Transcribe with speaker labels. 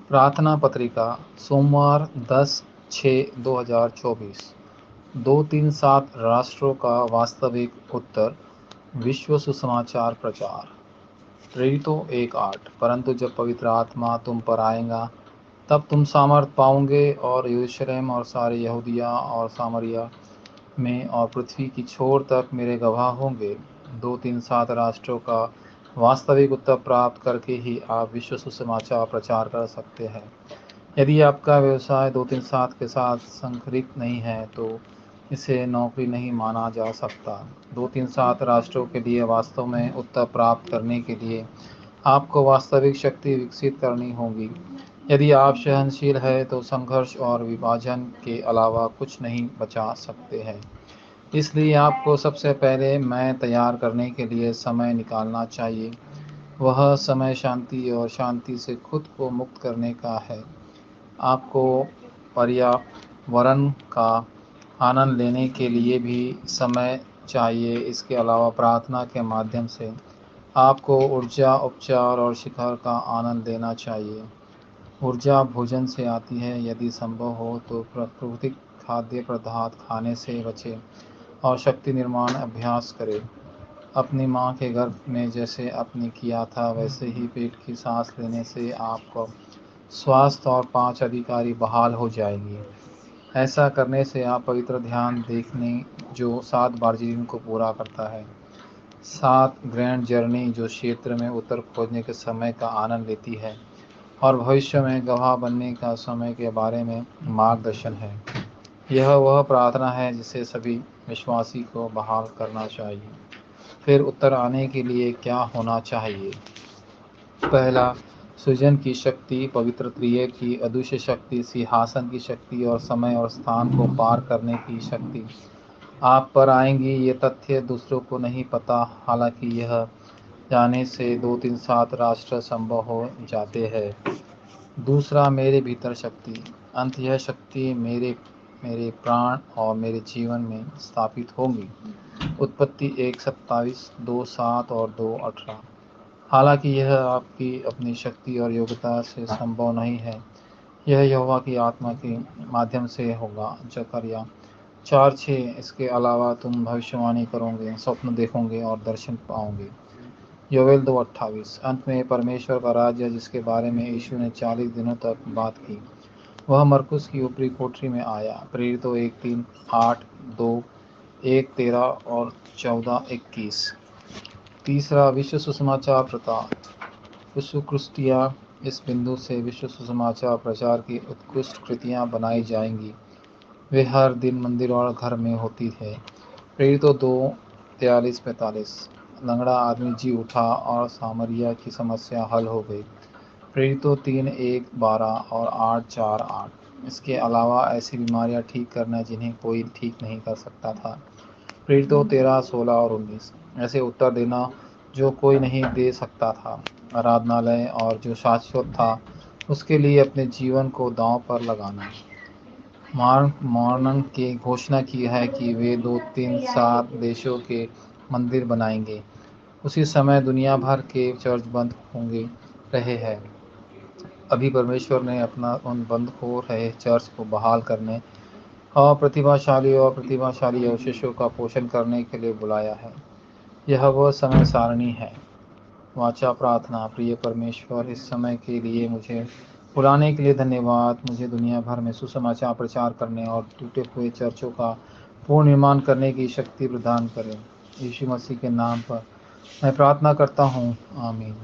Speaker 1: प्रार्थना पत्रिका सोमवार 10/6/2024। 237 राष्ट्रों का वास्तविक उत्तर। विश्व सुसमाचार प्रचार। प्रेरितों 1:8। परंतु जब पवित्र आत्मा तुम पर आएगा तब तुम सामर्थ पाओगे और यरूशलेम और सारे यहूदिया और सामरिया में और पृथ्वी की छोर तक मेरे गवाह होंगे। 237 राष्ट्रों का वास्तविक उत्तर प्राप्त करके ही आप विश्व सुसमाचार प्रचार कर सकते हैं। यदि आपका व्यवसाय 237 के साथ संकलित नहीं है तो इसे नौकरी नहीं माना जा सकता। 237 राष्ट्रों के लिए वास्तव में उत्तर प्राप्त करने के लिए आपको वास्तविक शक्ति विकसित करनी होगी। यदि आप सहनशील हैं तो संघर्ष और विभाजन के अलावा कुछ नहीं बचा सकते हैं। इसलिए आपको सबसे पहले मैं तैयार करने के लिए समय निकालना चाहिए। वह समय शांति और शांति से खुद को मुक्त करने का है। आपको पर्यावरण का आनंद लेने के लिए भी समय चाहिए। इसके अलावा प्रार्थना के माध्यम से आपको ऊर्जा, उपचार और शिखर का आनंद लेना चाहिए। ऊर्जा भोजन से आती है। यदि संभव हो तो प्राकृतिक खाद्य पदार्थ खाने से बचें और शक्ति निर्माण अभ्यास करें। अपनी माँ के गर्भ में जैसे आपने किया था वैसे ही पेट की सांस लेने से आपको स्वास्थ्य और 5 अधिकारी बहाल हो जाएगी। ऐसा करने से आप पवित्र ध्यान देखने जो 7 दार्जिलिंग को पूरा करता है। 7 ग्रैंड जर्नी जो क्षेत्र में उत्तर खोजने के समय का आनंद लेती है और भविष्य में गवाह बनने का समय के बारे में मार्गदर्शन है। यह वह प्रार्थना है जिसे सभी विश्वासी को बहाल करना चाहिए। फिर उत्तर आने के लिए क्या होना चाहिए? पहला, सृजन की शक्ति, पवित्र त्रिएक की अदृश्य शक्ति, सिंहासन की शक्ति और समय और स्थान को पार करने की शक्ति आप पर आएंगी। ये तथ्य दूसरों को नहीं पता, हालांकि यह जाने से 237 राष्ट्र संभव हो जाते हैं। दूसरा, मेरे भीतर शक्ति। अंत यह शक्ति मेरे मेरे प्राण और मेरे जीवन में स्थापित होगी। उत्पत्ति 1:27, 2:7 और 2:18। हालांकि यह आपकी अपनी शक्ति और योग्यता से संभव नहीं है, यह यहोवा की आत्मा के माध्यम से होगा। जकरिया 4:6। इसके अलावा तुम भविष्यवाणी करोगे, स्वप्न देखोगे और दर्शन पाओगे। योवेल 2:28। अंत में परमेश्वर का राज्य जिसके बारे में यीशु ने 40 दिनों तक बात की वह मरकुस की ऊपरी कोठरी में आया। प्रेरितों 1:3, 8, 2, 1:13 और 14:21। तीसरा, विश्व सुसमाचार प्रचार। विश्व क्रिस्टिया। इस बिंदु से विश्व सुसमाचार प्रचार की उत्कृष्ट कृतियाँ बनाई जाएंगी। वे हर दिन मंदिर और घर में होती है। प्रेरितों 2:43-45। लंगड़ा आदमी जी उठा और सामरिया की समस्या हल हो गई। प्रेरितों 3:1-12 और 8:4-8। इसके अलावा ऐसी बीमारियां ठीक करना जिन्हें कोई ठीक नहीं कर सकता था। प्रेरितों 13:16 और 19। ऐसे उत्तर देना जो कोई नहीं दे सकता था। आराधनालय और जो शाश्वत था उसके लिए अपने जीवन को दांव पर लगाना। मार्क मॉर्गन की घोषणा की है कि वे 237 देशों के मंदिर बनाएंगे। उसी समय दुनिया भर के चर्च बंद होंगे रहे हैं। अभी परमेश्वर ने अपना उन बंद हो रहे चर्च को बहाल करने और प्रतिभाशाली अवशेषों का पोषण करने के लिए बुलाया है। यह वह समय सारणी है। वाचा प्रार्थना। प्रिय परमेश्वर, इस समय के लिए मुझे बुलाने के लिए धन्यवाद। मुझे दुनिया भर में सुसमाचार प्रचार करने और टूटे हुए चर्चों का पूर्ण निर्माण करने की शक्ति प्रदान करें। यीशु मसीह के नाम पर मैं प्रार्थना करता हूँ, आमीन।